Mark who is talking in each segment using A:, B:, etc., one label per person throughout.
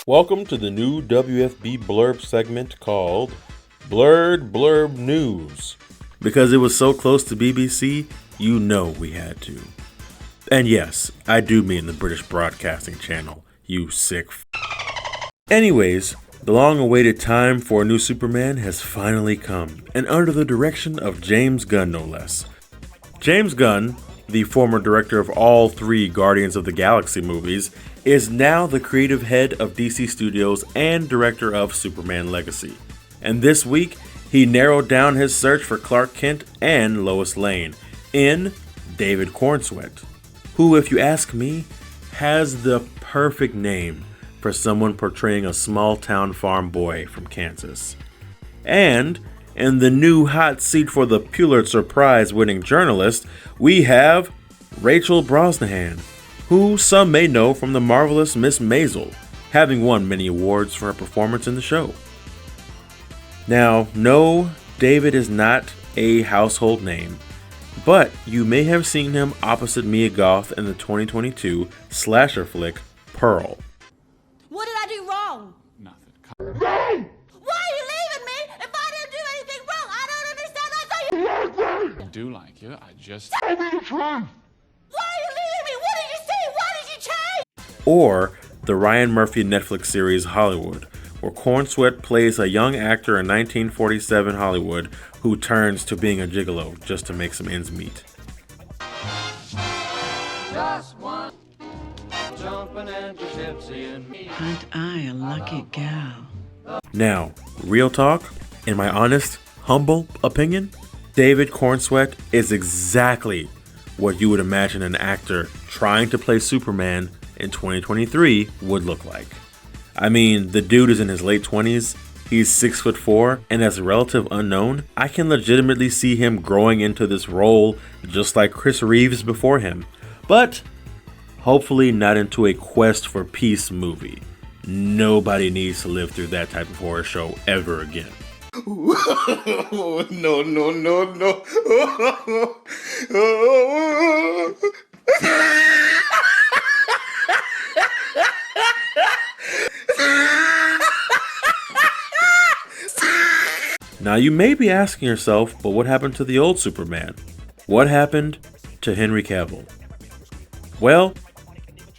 A: Welcome to the new WFB Blurb segment called Blerd Blurb News. Because it was so close to BBC, you know we had to. And yes, I do mean the British Broadcasting Channel, you sick Anyways, the long-awaited time for a new Superman has finally come, and under the direction of James Gunn no less. James Gunn, the former director of all three Guardians of the Galaxy movies, is now the creative head of DC Studios and director of Superman Legacy. And this week, he narrowed down his search for Clark Kent and Lois Lane in David Cornsweet, who, if you ask me, has the perfect name for someone portraying a small-town farm boy from Kansas. And in the new hot seat for the Pulitzer Prize-winning journalist, we have Rachel Brosnahan, who some may know from the marvelous Miss Maisel, having won many awards for her performance in the show. Now, no, David is not a household name, but you may have seen him opposite Mia Goth in the 2022 slasher flick Pearl.
B: What did I do wrong?
C: Nothing.
B: Why are you leaving me if I didn't do anything wrong? I don't understand. I thought you...
C: I do like you. I just...
B: Why are you leaving me? What did you see? Why did you change?
A: Or the Ryan Murphy Netflix series Hollywood, where Cornsweet plays a young actor in 1947 Hollywood who turns to being a gigolo just to make some ends meet.
D: Just one jumping and gypsy and me.
E: Aren't I a lucky gal?
A: Now, real talk, in my honest, humble opinion, David Cornsweet is exactly what you would imagine an actor trying to play Superman in 2023 would look like. I mean, the dude is in his late 20s, he's 6'4", and as a relative unknown, I can legitimately see him growing into this role just like Chris Reeves before him. But hopefully not into a quest for peace movie. Nobody needs to live through that type of horror show ever again.
F: No.
A: Now you may be asking yourself, but what happened to the old Superman? What happened to Henry Cavill? Well,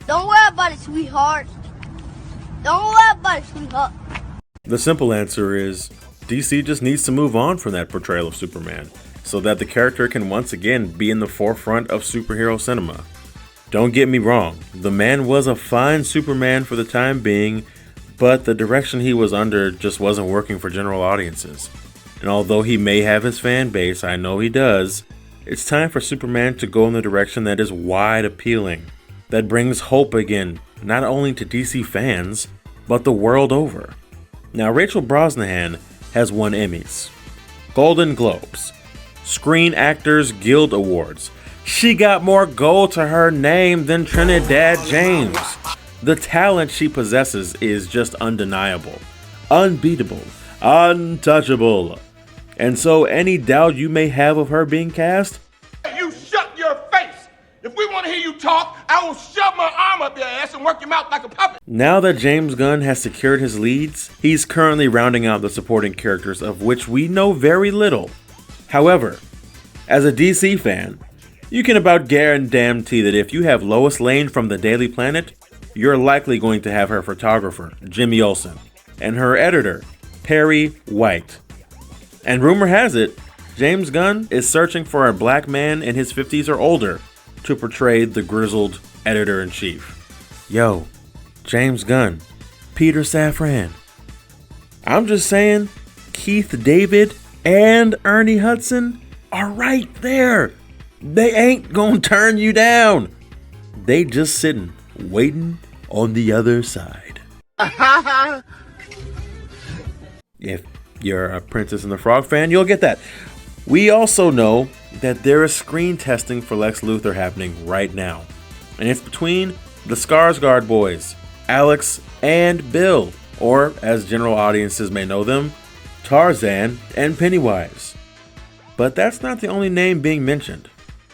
G: don't worry about it, sweetheart. Don't worry about it, sweetheart.
A: the simple answer is DC just needs to move on from that portrayal of Superman so that the character can once again be in the forefront of superhero cinema. Don't get me wrong, the man was a fine Superman for the time being, but the direction he was under just wasn't working for general audiences. And although he may have his fan base, I know he does, it's time for Superman to go in the direction that is wide appealing, that brings hope again, not only to DC fans, but the world over. Now, Rachel Brosnahan has won Emmys, Golden Globes, Screen Actors Guild Awards. She got more gold to her name than Trinidad James. The talent she possesses is just undeniable, unbeatable, untouchable. And so any doubt you may have of her being cast,
F: You shut your face! If we want to hear you talk, I will shove my arm up your ass and work your mouth like a puppet.
A: now that James Gunn has secured his leads, he's currently rounding out the supporting characters of which we know very little. However, as a DC fan, you can about guarantee that if you have Lois Lane from the Daily Planet, you're likely going to have her photographer, Jimmy Olsen, and her editor, Perry White. And rumor has it, James Gunn is searching for a black man in his 50s or older to portray the grizzled editor-in-chief. Yo, James Gunn, Peter Safran. I'm just saying, Keith David and Ernie Hudson are right there. They ain't gonna turn you down. They just sitting, waiting on the other side. If you're a Princess and the Frog fan, you'll get that. We also know that there is screen testing for Lex Luthor happening right now. And it's between the Skarsgård boys, Alex and Bill, or as general audiences may know them, Tarzan and Pennywise. But that's not the only name being mentioned.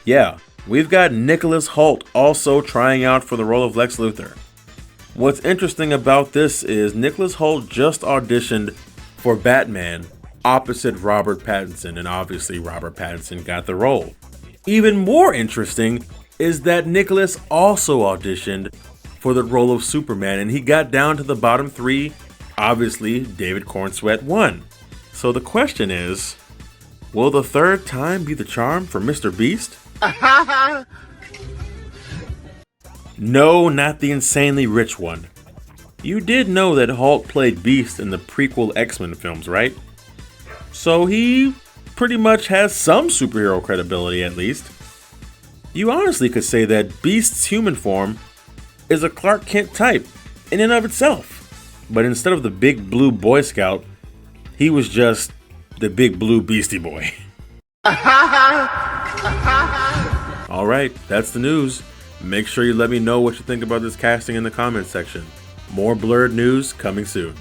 A: Yeah, we've got Nicholas Hoult also trying out for the role of Lex Luthor. What's interesting about this is Nicholas Hoult just auditioned for Batman opposite Robert Pattinson, and obviously Robert Pattinson got the role. Even more interesting is that Nicholas also auditioned for the role of Superman, and he got down to the bottom 3. Obviously, David Cornsweet won. So the question is, will the third time be the charm for Mr. Beast? No, not the insanely rich one. You did know that Hulk played Beast in the prequel X-Men films, right? So he pretty much has some superhero credibility at least. You honestly could say that Beast's human form is a Clark Kent type in and of itself. But instead of the big blue Boy Scout, he was just the big blue Beastie Boy. Alright, that's the news. Make sure you let me know what you think about this casting in the comments section. More Blerd news coming soon.